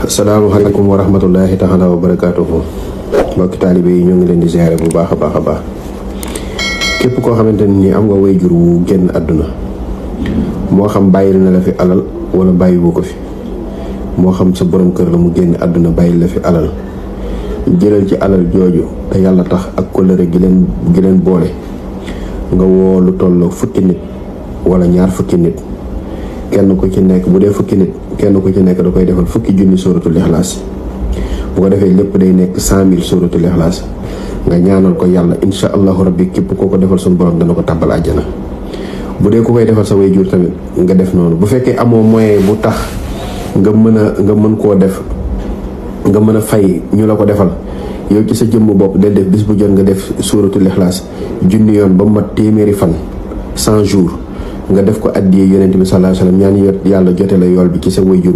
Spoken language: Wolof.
Assalamualaikum warahmatullahi taala wabarakatuh. Mbokk talibé yi ñoo ngi leen di ziaré bu baaxa baax képp ko xamanteni ni am nga wayjur wu genn aduna mo xam bayil na la fi alal wala bayiwu ko fi mo xam sa borom kër la mu genn aduna bayil la fi alal jëlal ci alal joju te yalla tax ak kolere gi leen boole nga wo lu tollo fukki nit wala ñaar fukki nit kenn ku ci nekk bu dee fukki nit kenn ku ci nekk da koy defal fukki junni suratul ikhlas bu ko defee lépp day nekk 100.000 suratul ikhlas nga ñaanal ko yàlla insha allahu rabbi képp koo ko defal suñu borom dana ko tàbbal àjjana. bu dee ku koy defal sa way jur tamit nga def noonu bu fekkee amoo moyen bu tax nga mën koo def nga mën a fay ñu la ko defal yow ci sa jëmm bopp del def bis bu jot nga def suratul ikhlas junni yoon ba mat téeméeri fan 100 jours nga def ko addiyee yonent bi sallallahu alayhi wasallam ñaan yàlla jote la yool bi ci sa wayjur